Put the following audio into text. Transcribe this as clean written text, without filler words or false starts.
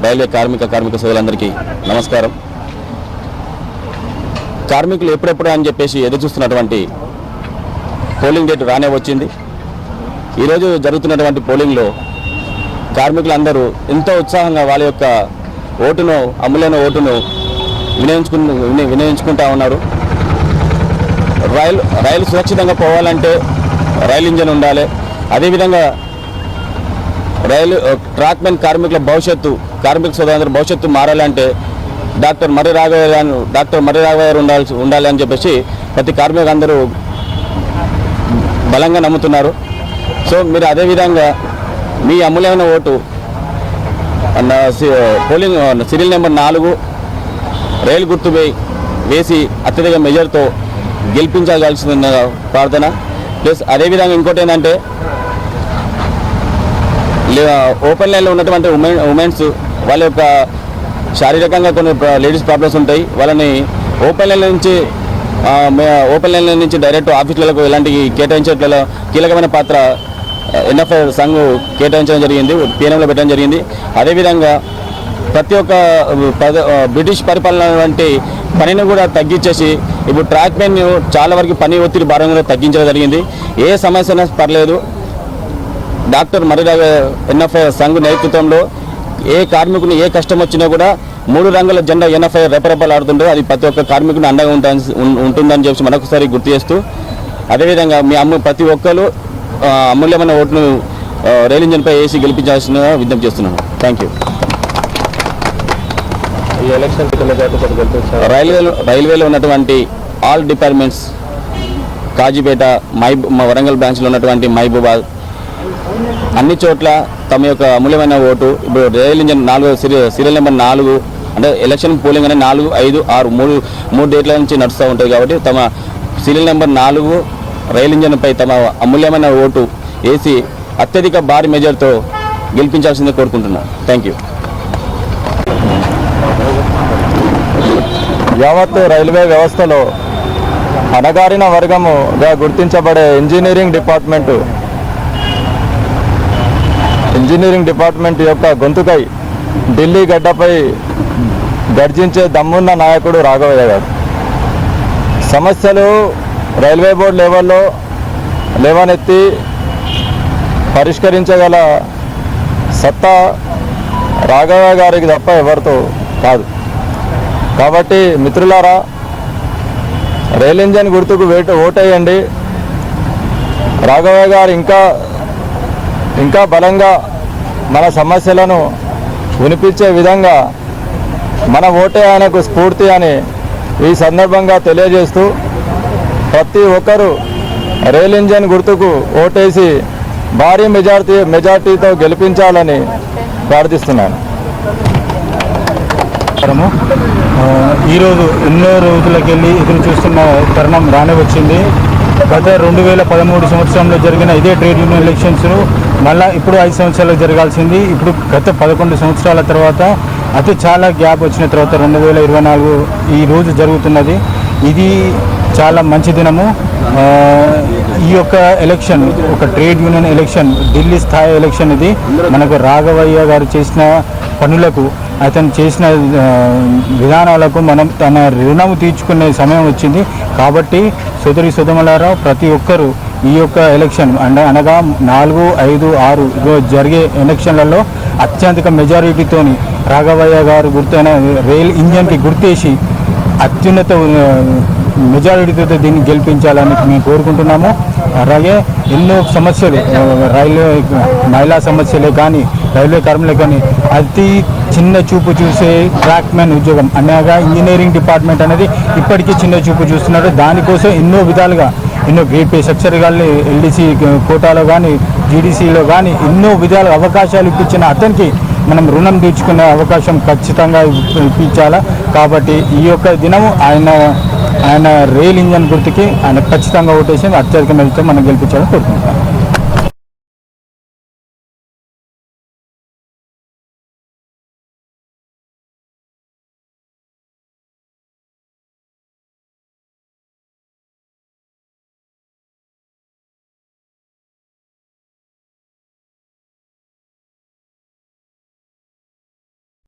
Railway కార్మిక సోదరులందరికీ నమస్కారం. కార్మికులు ఎప్పుడెప్పుడు అని చెప్పేసి ఎదురు చూస్తున్నటువంటి పోలింగ్ డేట్ రానే వచ్చింది. ఈరోజు జరుగుతున్నటువంటి పోలింగ్లో కార్మికులందరూ ఎంతో ఉత్సాహంగా వాళ్ళ యొక్క ఓటును, అమూల్యమైన ఓటును వినియోగించుకుంటా ఉన్నారు. రైలు సురక్షితంగా పోవాలంటే రైలు ఇంజన్ ఉండాలి. అదేవిధంగా ట్రాక్మెన్ కార్మికుల భవిష్యత్తు, కార్మిక సోదరులందరూ భవిష్యత్తు మారాలంటే డాక్టర్ మర్రి రాఘవయ్య గారు ఉండాలి అని చెప్పేసి ప్రతి కార్మికులు అందరూ బలంగా నమ్ముతున్నారు. సో మీరు అదేవిధంగా మీ అమూల్యమైన ఓటు పోలింగ్ సీరియల్ నెంబర్ 4 రైలు గుర్తుపై వేసి అత్యధిక మెజార్టీతో గెలిపించగలిసిన ప్రార్థన. ప్లస్ అదేవిధంగా ఇంకోటి ఏంటంటే ఓపెన్ లైన్లో ఉన్నటువంటి ఉమెన్స్ వాళ్ళ యొక్క శారీరకంగా కొన్ని లేడీస్ ప్రాబ్లమ్స్ ఉంటాయి. వాళ్ళని ఓపెన్ లైన్ నుంచి డైరెక్ట్ ఆఫీసులకు ఇలాంటి కేటాయించట్లలో కీలకమైన పాత్ర ఎన్ఎఫ్ఐ సంఘ్ కేటాయించడం జరిగింది, పీఎంలో పెట్టడం జరిగింది. అదేవిధంగా ప్రతి ఒక్క బ్రిటిష్ పరిపాలన వంటి పనిని కూడా తగ్గించేసి ఇప్పుడు ట్రాక్మెన్ చాలా వరకు పని ఒత్తిడి భారం కూడా తగ్గించడం జరిగింది. ఏ సమస్య అయినా పర్లేదు, డాక్టర్ మర్రి ఎన్ఎఫ్ఐ సంఘ్ నేతృత్వంలో ఏ కార్మికుని ఏ కష్టం వచ్చినా కూడా 3 రంగుల జెండా ఎన్ఎఫ్ఐ రెపరెపలాడుతుంటే అది ప్రతి ఒక్క కార్మికుని అండగా ఉంటుందని చెప్పి మరొకసారి గుర్తు చేస్తూ, అదేవిధంగా ప్రతి ఒక్కరు అమూల్యమైన ఓటును రైలు ఇంజన్పై వేసి గెలిపించాల్సిన విజ్ఞప్తి చేస్తున్నాను. Thank you. ఈ ఎలక్షన్ రైల్వేలో ఉన్నటువంటి ఆల్ డిపార్ట్మెంట్స్, కాజీపేట, వరంగల్ బ్రాంచ్లో ఉన్నటువంటి మహబూబాద్, అన్ని చోట్ల తమ యొక్క అమూల్యమైన ఓటు ఇప్పుడు రైలు ఇంజన్ 4 సీరియల్ నెంబర్ 4 అంటే ఎలక్షన్ పోలింగ్ అనేది 4, 5, 6 మూడు డేట్ల నుంచి నడుస్తూ ఉంటుంది. కాబట్టి తమ సీరియల్ నెంబర్ 4 రైలు ఇంజన్పై తమ అమూల్యమైన ఓటు వేసి అత్యధిక భారీ మెజార్టీతో గెలిపించాల్సిందే కోరుకుంటున్నాను. Thank you. యావత్ రైల్వే వ్యవస్థలో అణగారిన వర్గముగా గుర్తించబడే ఇంజనీరింగ్ డిపార్ట్మెంట్ యొక్క గొంతుకై ఢిల్లీ గడ్డపై గర్జించే దమ్మున్న నాయకుడు రాఘవయ్య గారు. సమస్యలు రైల్వే బోర్డు లెవెల్లో లేవనెత్తి పరిష్కరించగల సత్తా రాఘవయ్య గారికి తప్ప ఎవరితో కాదు. కాబట్టి మిత్రులారా, రైల్ ఇంజన్ గుర్తుకు ఓటేయండి. రాఘవయ్య గారు ఇంకా బలంగా మన సమస్యలను వినిపించే విధంగా మన ఓటే ఆయనకు స్ఫూర్తి అని ఈ సందర్భంగా తెలియజేస్తూ, ప్రతి ఒక్కరూ రైల్ ఇంజన్ గుర్తుకు ఓటేసి భారీ మెజార్టీతో గెలిపించాలని ప్రార్థిస్తున్నాను. ఈరోజు ఎన్నో రోజులకెళ్ళి ఎదురు చూస్తున్న తరుణం రానే వచ్చింది. గత 2013 సంవత్సరంలో జరిగిన ఇదే ట్రేడ్ యూనియన్ ఎలక్షన్స్ను మళ్ళీ ఇప్పుడు 5 సంవత్సరాలకు జరగాల్సింది. ఇప్పుడు గత 11 సంవత్సరాల తర్వాత అతి చాలా గ్యాప్ వచ్చిన తర్వాత 2024 ఈ రోజు జరుగుతున్నది. ఇది చాలా మంచి దినము. ఈ యొక్క ఎలక్షన్ ఒక ట్రేడ్ యూనియన్ ఎలక్షన్, ఢిల్లీ స్థాయి ఎలక్షన్. ఇది మనకు రాఘవయ్య గారు చేసిన పనులకు, అతను చేసిన విధానాలకు మనం తన రుణము తీర్చుకునే సమయం వచ్చింది. కాబట్టి సోదరులారా, ప్రతి ఒక్కరూ ఈ యొక్క ఎలక్షన్ అనగా 4, 5, 6 జరిగే ఎలక్షన్లలో అత్యధిక మెజారిటీతోని రాఘవయ్య గారు గుర్తైన రైల్ ఇంజన్కి గుర్తేసి అత్యున్నత మెజారిటీతో దీన్ని గెలిపించాలని మేము కోరుకుంటున్నాము. అలాగే ఎన్నో సమస్యలు, రైల్వే మహిళా సమస్యలే కానీ, రైల్వే కార్మికులే కానీ అతి చిన్న చూపు చూసే ట్రాక్మెన్ ఉద్యోగం అనగా ఇంజనీరింగ్ డిపార్ట్మెంట్ అనేది ఇప్పటికీ చిన్న చూపు చూస్తున్నారు. దానికోసం ఎన్నో విధాలుగా, ఎన్నో గ్రేడ్ పే స్ట్రక్చర్ కానీ, ఎల్డీసీ కోటాలో కానీ, జీడీసీలో కానీ ఎన్నో విధాలుగా అవకాశాలు ఇప్పించిన అతనికి మనం రుణం తీర్చుకునే అవకాశం ఖచ్చితంగా ఇప్పించాలా. కాబట్టి ఈ యొక్క దినము ఆయన రైల్ ఇంజన్ గుర్తుకి ఆయన ఖచ్చితంగా ఓటేసి అత్యధిక మెజారిటీతో మనం గెలిపించాలని కోరుకుంటున్నాం.